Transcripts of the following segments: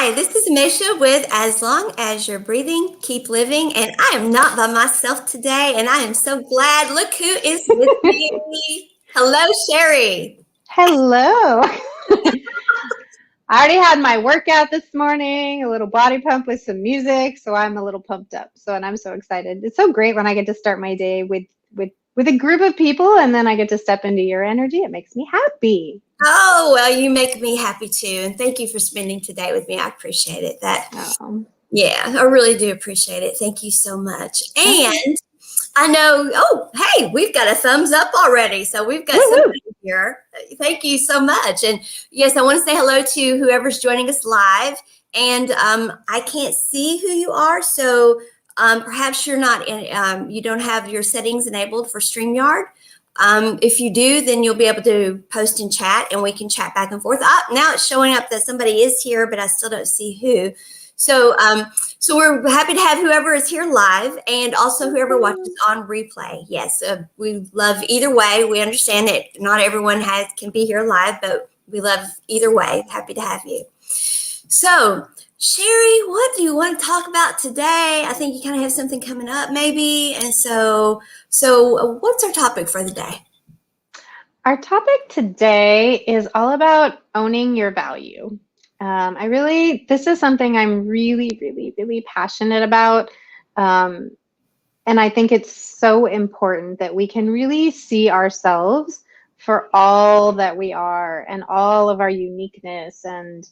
Hi, this is Maysha with As Long As You're Breathing, Keep Living. And I am not by myself today. And I am so glad. Look who is with me. Hello, Sheri. Hello. I already had my workout this morning, a little body pump with some music, so I'm a little pumped up. And I'm so excited. It's so great when I get to start my day with a group of people and then I get to step into your energy. It makes me happy. Oh, well, you make me happy too. And thank you for spending today with me. I appreciate it. Yeah, I really do appreciate it. Thank you so much. And I know, hey, we've got a thumbs up already. So we've got somebody here. Thank you so much. And yes, I want to say hello to whoever's joining us live. And I can't see who you are. So perhaps you're not in, you don't have your settings enabled for StreamYard. If you do, then you'll be able to post in chat and we can chat back and forth. Now it's showing up that somebody is here, but I still don't see who. So we're happy to have whoever is here live and also whoever watches on replay. Yes, we love either way. We understand that not everyone can be here live, but we love either way. Happy to have you. So, Sheri, what do you want to talk about today? I think you kind of have something coming up this and so what's our topic for the day? Our topic today is all about owning your value. This is something I'm really, really, really passionate about. And I think it's so important that we can really see ourselves for all that we are and all of our uniqueness. And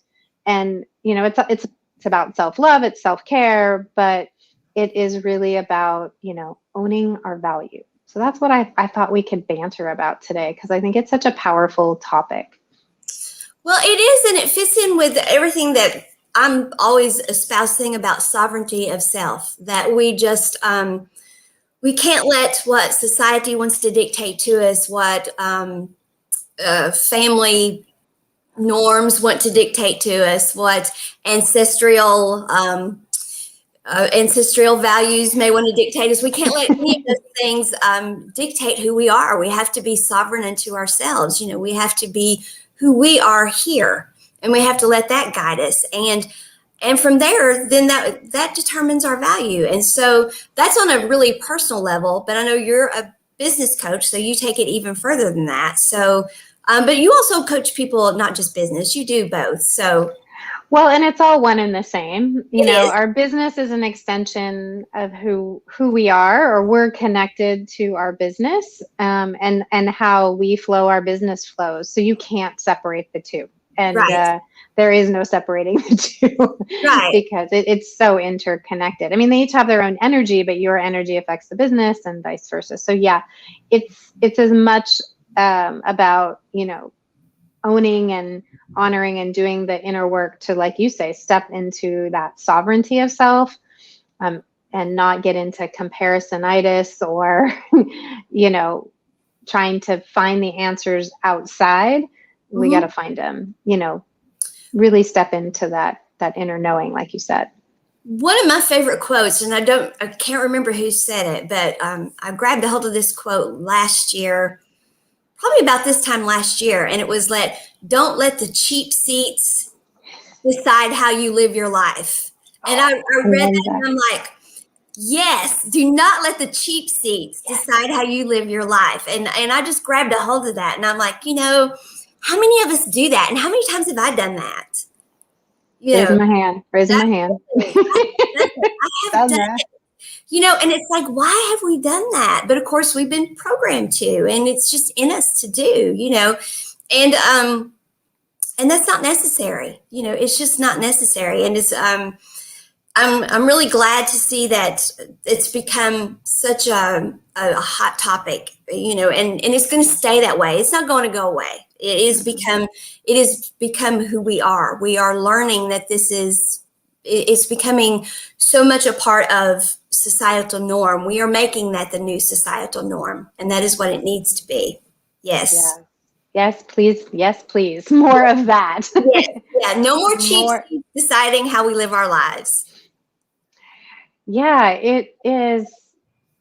you know, it's about self-love, it's self-care, but it is really about, you know, owning our value. So that's what I thought we could banter about today, because I think it's such a powerful topic. Well, it is, and it fits in with everything that I'm always espousing about sovereignty of self, that we just, we can't let what society wants to dictate to us, what family norms want to dictate to us, what ancestral values may want to dictate us. We can't let any of those things dictate who we are. We have to be sovereign unto ourselves. You know, we have to be who we are here, and we have to let that guide us. And from there, then that determines our value. And so that's on a really personal level, but I know you're a business coach, so you take it even further than that. So, but you also coach people, not just business, you do both. So, well, and it's all one and the same. You know, our business is an extension of who we are, or we're connected to our business, and how we flow, our business flows. So you can't separate the two. And there is no separating the two, because it's so interconnected. I mean, they each have their own energy, but your energy affects the business and vice versa. So yeah, it's as much about, you know, owning and honoring and doing the inner work to, like you say, step into that sovereignty of self, and not get into comparisonitis or, you know, trying to find the answers outside. We got to find them, you know, really step into that inner knowing, like you said. One of my favorite quotes, and I can't remember who said it, but I grabbed a hold of this quote last year, probably about this time last year, and it was don't let the cheap seats decide how you live your life. And I read that and I'm like, yes, do not let the cheap seats decide how you live your life. And I just grabbed a hold of that, and I'm like, you know, how many of us do that? And how many times have I done that? Raising my hand. I have done it. You know, and it's like, why have we done that? But of course, we've been programmed to, and it's just in us to do, you know, and that's not necessary. You know, it's just not necessary. And it's, I'm really glad to see that it's become such a hot topic, you know, and it's going to stay that way. It's not going to go away. It has become who we are. We are learning that it's becoming so much a part of societal norm. We are making that the new societal norm, and that is what it needs to be. Yes. Yes, please. Yes, please. More of that. Yeah. No more cheap deciding how we live our lives. Yeah, it is.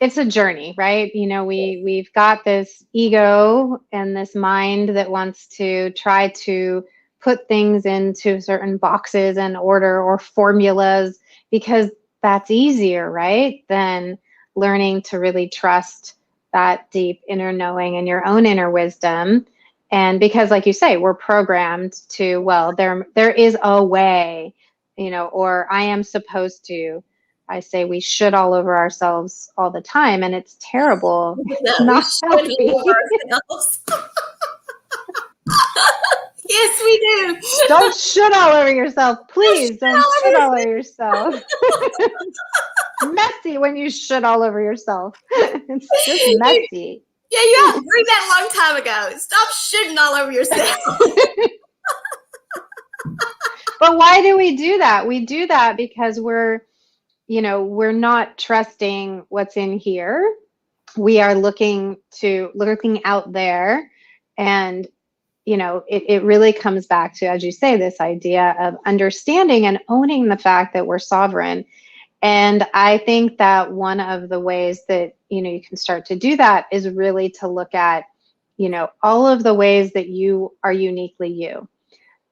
It's a journey, right? You know, we've got this ego and this mind that wants to try to put things into certain boxes and order or formulas, because that's easier, right? Than learning to really trust that deep inner knowing and your own inner wisdom. And because, like you say, we're programmed to, well, there is a way, or I am supposed to. I say we should all over ourselves all the time, and it's terrible. It's We not should healthy. love ourselves. Yes, we do. Don't shit all over yourself. Please don't shit all over yourself. Messy when you shit all over yourself. It's just messy. Yeah, you have to read that a long time ago. Stop shitting all over yourself. But why do we do that? We do that because we're not trusting what's in here. We are looking out there, and it really comes back to, as you say, this idea of understanding and owning the fact that we're sovereign. And I think that one of the ways that you can start to do that is really to look at all of the ways that you are uniquely you.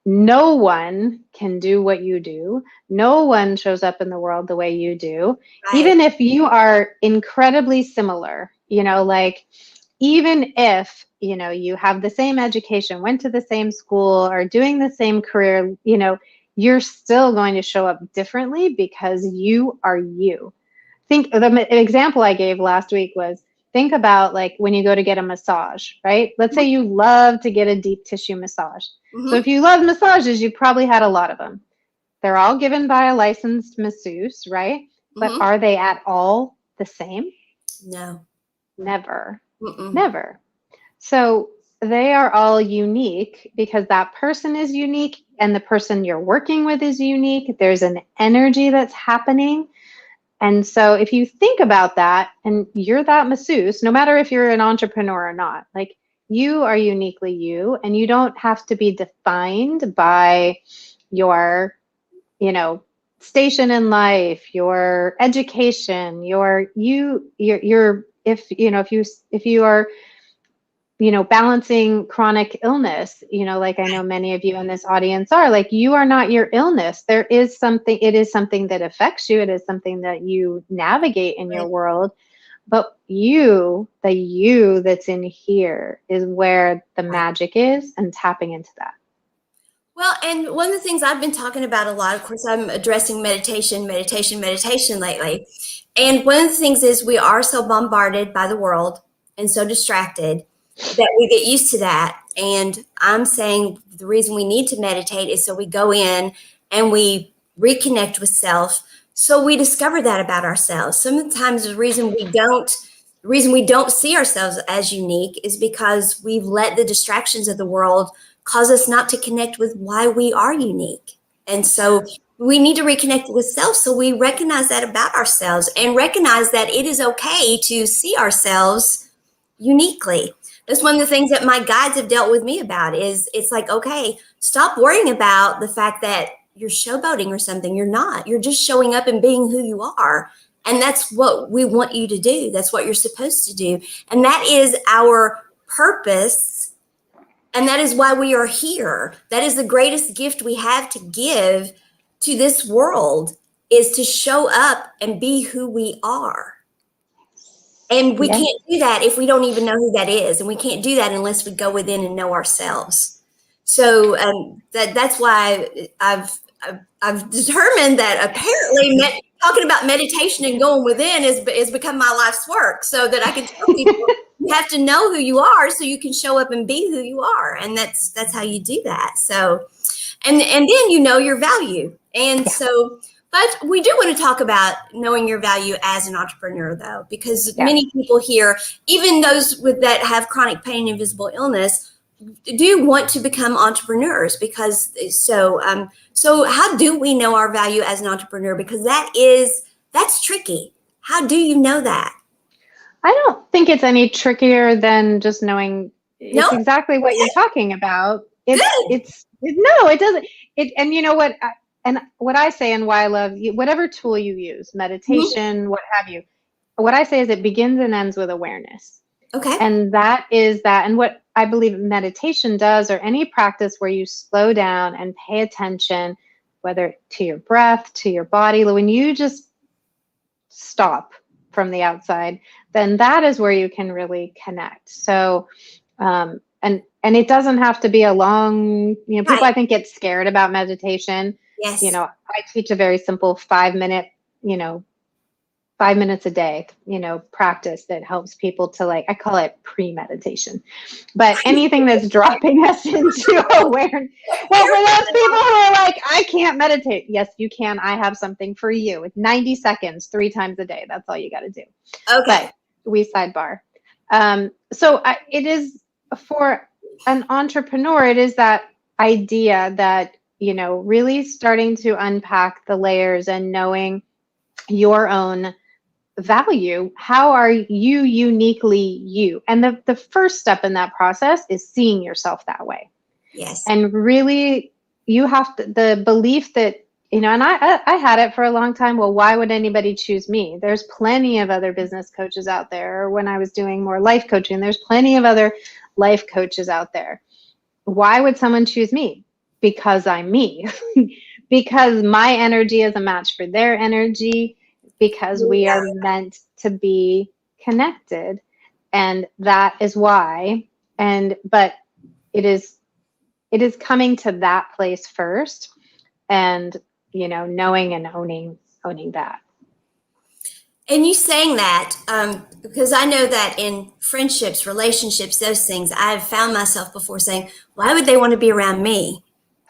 No one can do what you do. No one shows up in the world the way you do. Right. Even if you are incredibly similar, like even if, you have the same education, went to the same school, or doing the same career, you're still going to show up differently because you are you. Think the example I gave last week was, think about like when you go to get a massage, right? Let's say you love to get a deep tissue massage. Mm-hmm. So if you love massages, you've probably had a lot of them. They're all given by a licensed masseuse, right? But are they at all the same? No. Never. Mm-mm. Never. So they are all unique because that person is unique and the person you're working with is unique. There's an energy that's happening. And so if you think about that, and you're that masseuse, no matter if you're an entrepreneur or not, like you are uniquely you, and you don't have to be defined by your, station in life, your education, if you are, balancing chronic illness, like I know many of you in this audience are, like, you are not your illness. It is something that affects you. It is something that you navigate in your world. But the you that's in here is where the magic is, and tapping into that. Well, and one of the things I've been talking about a lot, of course, I'm addressing meditation lately. And one of the things is we are so bombarded by the world and so distracted that we get used to that. And I'm saying the reason we need to meditate is so we go in and we reconnect with self. So we discover that about ourselves. Sometimes the reason we don't see ourselves as unique is because we've let the distractions of the world cause us not to connect with why we are unique. And so we need to reconnect with self, so we recognize that about ourselves and recognize that it is okay to see ourselves uniquely. That's one of the things that my guides have dealt with me about, is it's like, okay, stop worrying about the fact that you're showboating or something. You're not. You're just showing up and being who you are. And that's what we want you to do. That's what you're supposed to do. And that is our purpose. And that is why we are here. That is the greatest gift we have to give to this world, is to show up and be who we are. And we can't do that if we don't even know who that is. And we can't do that unless we go within and know ourselves. So that's why I've determined that apparently talking about meditation and going within is become my life's work, so that I can tell people you have to know who you are so you can show up and be who you are. And that's how you do that. So, and then you know your value. And so, but we do want to talk about knowing your value as an entrepreneur, though, because many people here, even those that have chronic pain and invisible illness, do want to become entrepreneurs. Because so how do we know our value as an entrepreneur? Because that's tricky. How do you know that? I don't think it's any trickier than just knowing. It's exactly what you're talking about. No, it doesn't. And you know what? And what I say, and why I love whatever tool you use, meditation, what have you. What I say is it begins and ends with awareness. Okay. And that is that. And what I believe meditation does, or any practice where you slow down and pay attention, whether to your breath, to your body, when you just stop from the outside, then that is where you can really connect. So, and it doesn't have to be a long, people Right. I think get scared about meditation. Yes. I teach a very simple 5-minute, 5 minutes a day, practice that helps people to, like, I call it pre-meditation, but anything that's dropping us into awareness. Well, for those people who are like, I can't meditate. Yes, you can. I have something for you. It's 90 seconds, 3 times a day. That's all you got to do. Okay. But we sidebar. It is for an entrepreneur, it is that idea that, really starting to unpack the layers and knowing your own value. How are you uniquely you? And the first step in that process is seeing yourself that way. Yes. And really, you have to, the belief that, and I had it for a long time. Well, why would anybody choose me? There's plenty of other business coaches out there. When I was doing more life coaching, there's plenty of other life coaches out there. Why would someone choose me? Because I'm me. Because my energy is a match for their energy, because we are meant to be connected. And that is why. But it is coming to that place first, and knowing and owning that. And you saying that, because I know that in friendships, relationships, those things, I've found myself before saying, why would they want to be around me?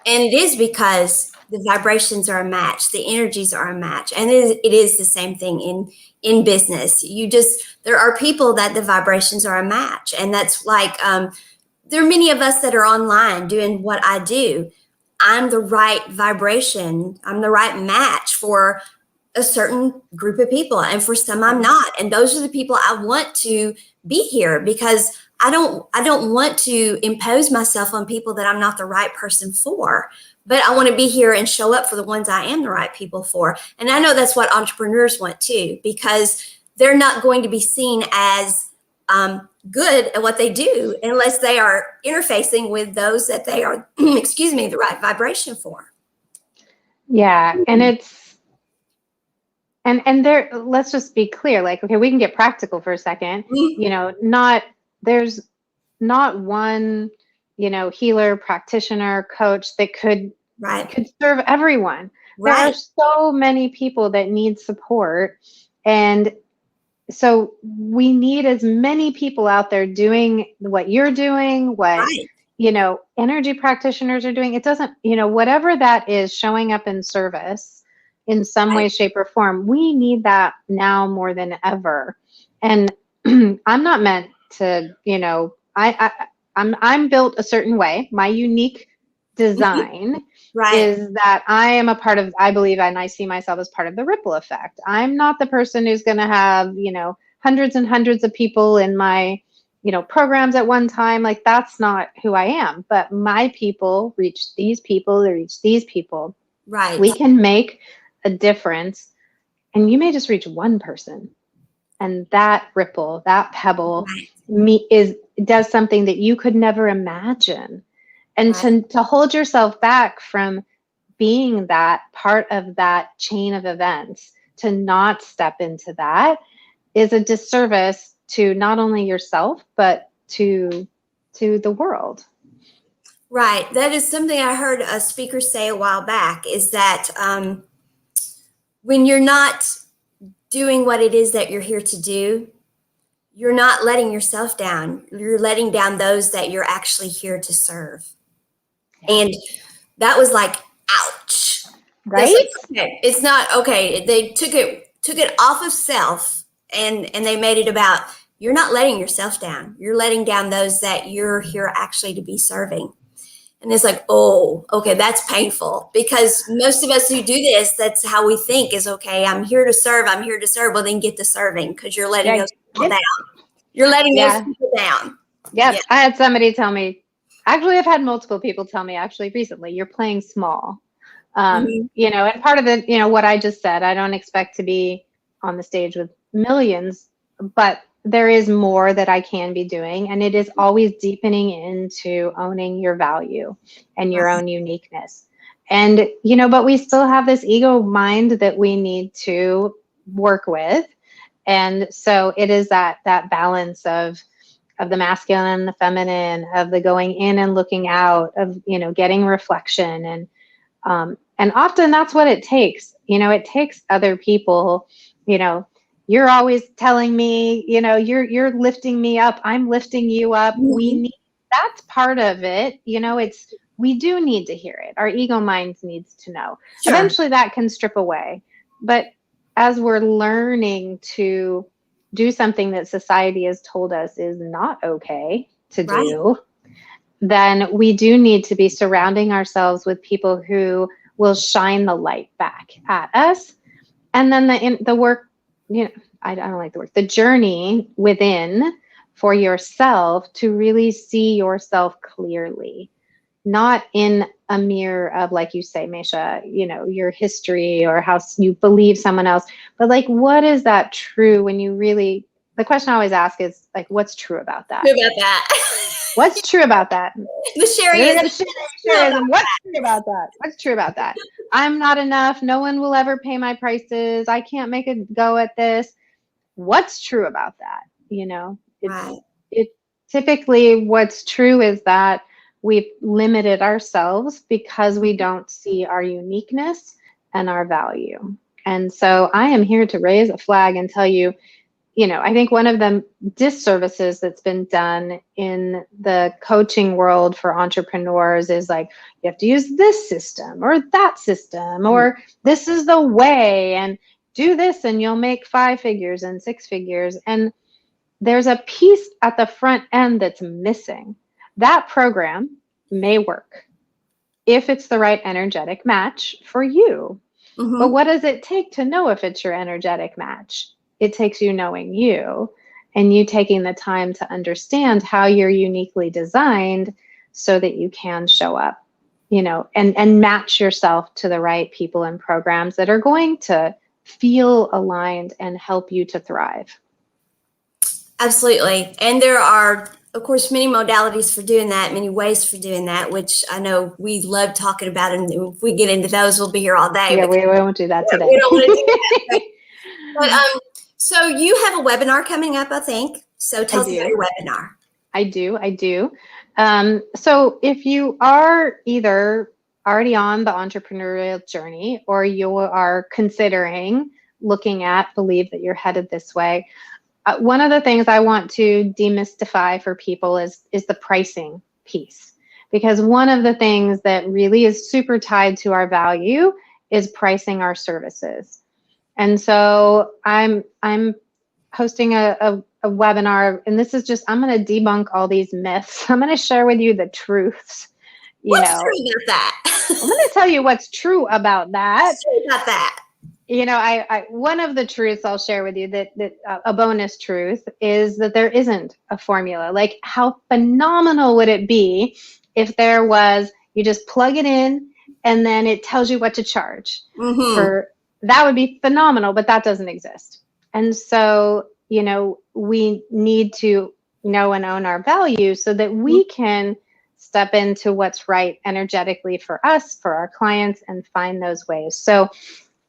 And it is because the vibrations are a match, the energies are a match. And it is the same thing in business. There are people that the vibrations are a match. And that's like, there are many of us that are online doing what I do. I'm the right vibration. I'm the right match for a certain group of people, and for some I'm not. And those are the people I want to be here, because I don't want to impose myself on people that I'm not the right person for, but I want to be here and show up for the ones I am the right people for. And I know that's what entrepreneurs want too, because they're not going to be seen as good at what they do unless they are interfacing with those that they are, the right vibration for. Yeah. And it's, and there, let's just be clear, like, okay, we can get practical for a second. There's not one, healer, practitioner, coach that could serve everyone. There are so many people that need support. And so we need as many people out there doing what you're doing, what, energy practitioners are doing. It doesn't, whatever that is, showing up in service in some way, shape, or form. We need that now more than ever. And I'm not meant to, I'm built a certain way. My unique design is that I am a part of, I believe, and I see myself as part of the ripple effect. I'm not the person who's going to have, hundreds and hundreds of people in my, programs at one time. Like, that's not who I am. But my people reach these people, they reach these people. Right. We can make a difference, and you may just reach one person, and that ripple, that pebble does something that you could never imagine. And to hold yourself back from being that part of that chain of events, to not step into that, is a disservice to not only yourself, but to the world. Right. That is something I heard a speaker say a while back, is that when you're not doing what it is that you're here to do, you're not letting yourself down. You're letting down those that you're actually here to serve. And that was like, ouch. Right? Okay, it's not okay. They took it off of self, and they made it about, you're not letting yourself down. You're letting down those that you're here actually to be serving. And it's like, oh, okay, that's painful, because most of us who do this, that's how we think, is, okay, I'm here to serve. I'm here to serve. Well, then get to serving, because you're letting those people down. You're letting those people down. Yep. Yeah. I had somebody tell me, actually, I've had multiple people tell me, actually, recently, you're playing small. And part of it, what I just said, I don't expect to be on the stage with millions, but there is more that I can be doing, and it is always deepening into owning your value and your own uniqueness. And, but we still have this ego mind that we need to work with. And so it is that balance of the masculine and the feminine, of the going in and looking out, of, getting reflection. And often that's what it takes. It takes other people, you're always telling me, you're lifting me up. I'm lifting you up. Mm-hmm. That's part of it. We do need to hear it. Our ego mind needs to know. Sure. Eventually that can strip away. But as we're learning to do something that society has told us is not okay to do, then we do need to be surrounding ourselves with people who will shine the light back at us. And then the work, I don't like the word, the journey within for yourself to really see yourself clearly, not in a mirror of, like you say, Maysha, your history or how you believe someone else, but like, what is that true when you really, the question I always ask is like, what's true about that? True about that. What's true about that? The Sheri What's true about that? What's true about that? I'm not enough. No one will ever pay my prices. I can't make a go at this. What's true about that? It typically what's true is that we've limited ourselves because we don't see our uniqueness and our value. And so I am here to raise a flag and tell you, I think one of the disservices that's been done in the coaching world for entrepreneurs is like, you have to use this system or that system, or this is the way, and do this and you'll make 5 figures and 6 figures. And there's a piece at the front end that's missing. That program may work if it's the right energetic match for you. Mm-hmm. But what does it take to know if it's your energetic match? It takes you knowing you and you taking the time to understand how you're uniquely designed so that you can show up, and match yourself to the right people and programs that are going to feel aligned and help you to thrive. Absolutely. And there are, of course, many modalities for doing that, many ways for doing that, which I know we love talking about. And if we get into those, we'll be here all day. Yeah, we won't do that today. We don't want to do that. But so you have a webinar coming up, I think. So tell us about your webinar. I do. So if you are either already on the entrepreneurial journey or you are considering looking at, believe that you're headed this way, one of the things I want to demystify for people is the pricing piece. Because one of the things that really is super tied to our value is pricing our services. And so I'm hosting a webinar, and this is just, I'm going to debunk all these myths. I'm going to share with you the truths. What's true about that? I'm going to tell you what's true about that. What's true about that? I one of the truths I'll share with you that a bonus truth is that there isn't a formula. Like, how phenomenal would it be if there was, you just plug it in and then it tells you what to charge. Mm-hmm. That would be phenomenal, but that doesn't exist. And so, we need to know and own our value so that we can step into what's right energetically for us, for our clients, and find those ways. So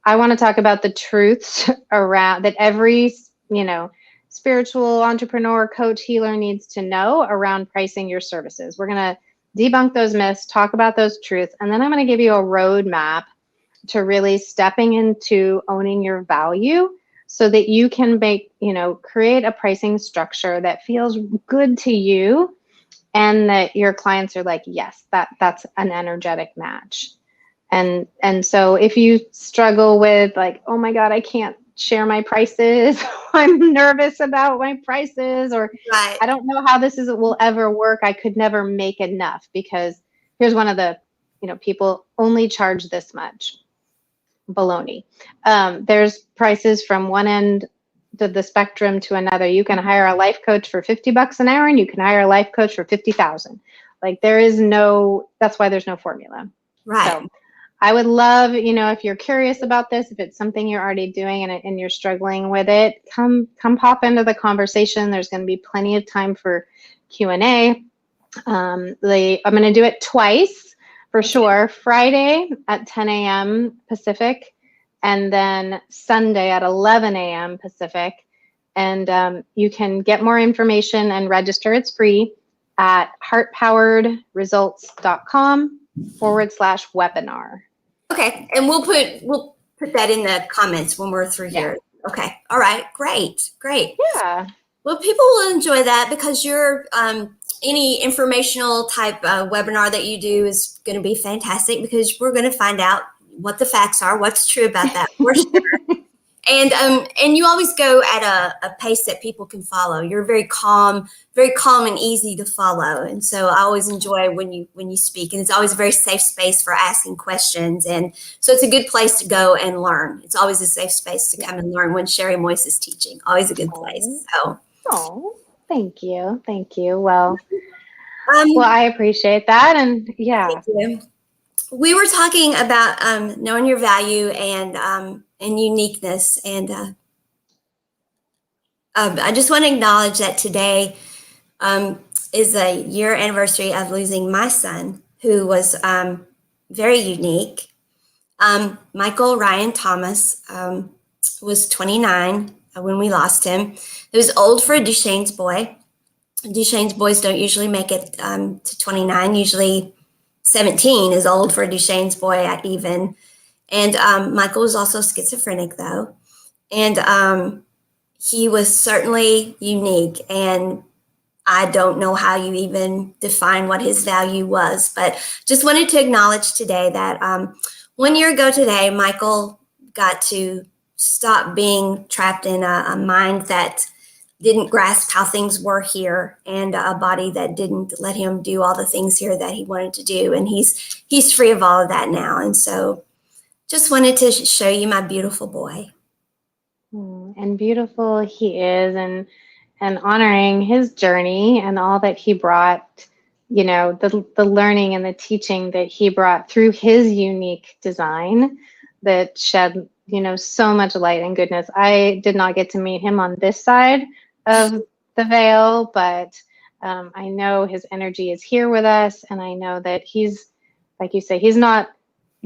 I want to talk about the truths around that every, spiritual entrepreneur, coach, healer needs to know around pricing your services. We're going to debunk those myths, talk about those truths, and then I'm going to give you a roadmap to really stepping into owning your value so that you can create a pricing structure that feels good to you and that your clients are like, yes, that's an energetic match. And so if you struggle with like, oh my God, I can't share my prices, I'm nervous about my prices, or I don't know how this will ever work, I could never make enough, because here's one of the, people only charge this much. Baloney. There's prices from one end of the spectrum to another. You can hire a life coach for $50 an hour and you can hire a life coach for $50,000. Like, that's why there's no formula. Right. So I would love, if you're curious about this, if it's something you're already doing and you're struggling with it, come pop into the conversation. There's going to be plenty of time for Q&A. I'm going to do it twice for sure. Friday at 10 a.m. Pacific, and then Sunday at 11 a.m. Pacific. And you can get more information and register. It's free at heartpoweredresults.com/webinar. Okay, and we'll put that in the comments when we're through here. Okay, all right, great. Yeah. Well, people will enjoy that because you're any informational type webinar that you do is going to be fantastic, because we're going to find out what the facts are, what's true about that for sure. And you always go at a pace that people can follow. You're very calm and easy to follow. And so I always enjoy when you speak, and it's always a very safe space for asking questions. And so it's a good place to go and learn. It's always a safe space to come and learn when Sheri Moise is teaching. Always a good place. So. Oh, thank you. Well, I appreciate that. And yeah. Thank you. We were talking about knowing your value and uniqueness, and I just want to acknowledge that today is a year anniversary of losing my son, who was very unique. Michael Ryan Thomas was 29 when we lost him. He was old for a Duchenne's boy. Duchenne's boys don't usually make it to 29. Usually 17 is old for a Duchenne's boy even. And Michael was also schizophrenic, though. And he was certainly unique. And I don't know how you even define what his value was. But just wanted to acknowledge today that 1 year ago today, Michael got to stop being trapped in a mind that didn't grasp how things were here, and a body that didn't let him do all the things here that he wanted to do. And he's free of all of that now. And so just wanted to show you my beautiful boy. And beautiful he is, and honoring his journey and all that he brought, the learning and the teaching that he brought through his unique design that shed, so much light and goodness. I did not get to meet him on this side of the veil, but I know his energy is here with us, and I know that he's, like you say, he's not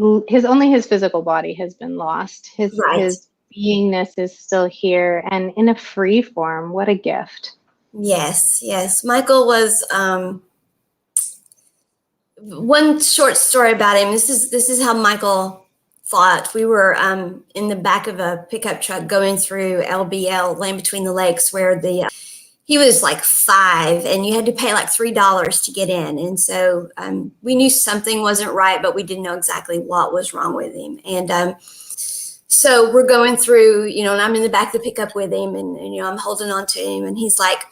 only his physical body has been lost. His beingness is still here, and in a free form. What a gift. Yes. Michael was one short story about him. This is how Michael fought. We were in the back of a pickup truck going through LBL, Land Between the Lakes, where he was like 5, and you had to pay like $3 to get in. And so we knew something wasn't right, but we didn't know exactly what was wrong with him. And so we're going through, and I'm in the back of the pickup with him, and I'm holding on to him, and he's like,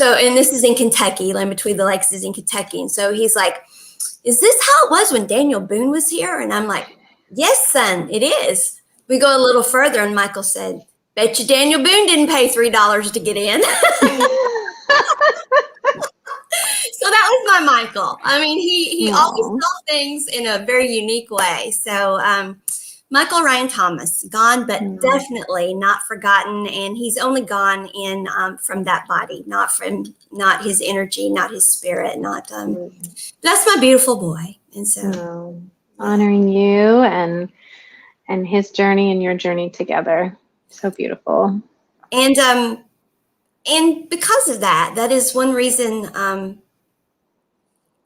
and this is in Kentucky, Land Between the Lakes is in Kentucky. And so he's like, is this how it was when Daniel Boone was here? And I'm like, yes, son, it is. We go a little further, and Michael said, bet you Daniel Boone didn't pay $3 to get in. So that was my Michael. I mean, he always saw things in a very unique way. So Michael Ryan Thomas, gone, but definitely not forgotten. And he's only gone in from that body, not his energy, not his spirit, that's my beautiful boy. And so honoring you and his journey and your journey together. So beautiful. And because of that is one reason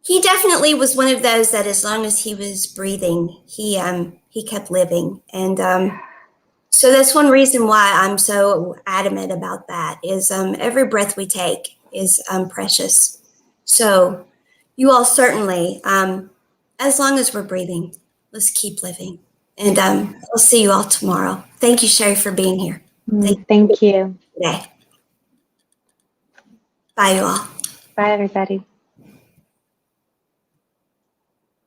he definitely was one of those that as long as he was breathing, he kept living. And so that's one reason why I'm so adamant about that is every breath we take is precious. So you all certainly, as long as we're breathing, let's keep living. And I'll see you all tomorrow. Thank you, Sheri, for being here. Thank you. Today. Bye, you all. Bye, everybody.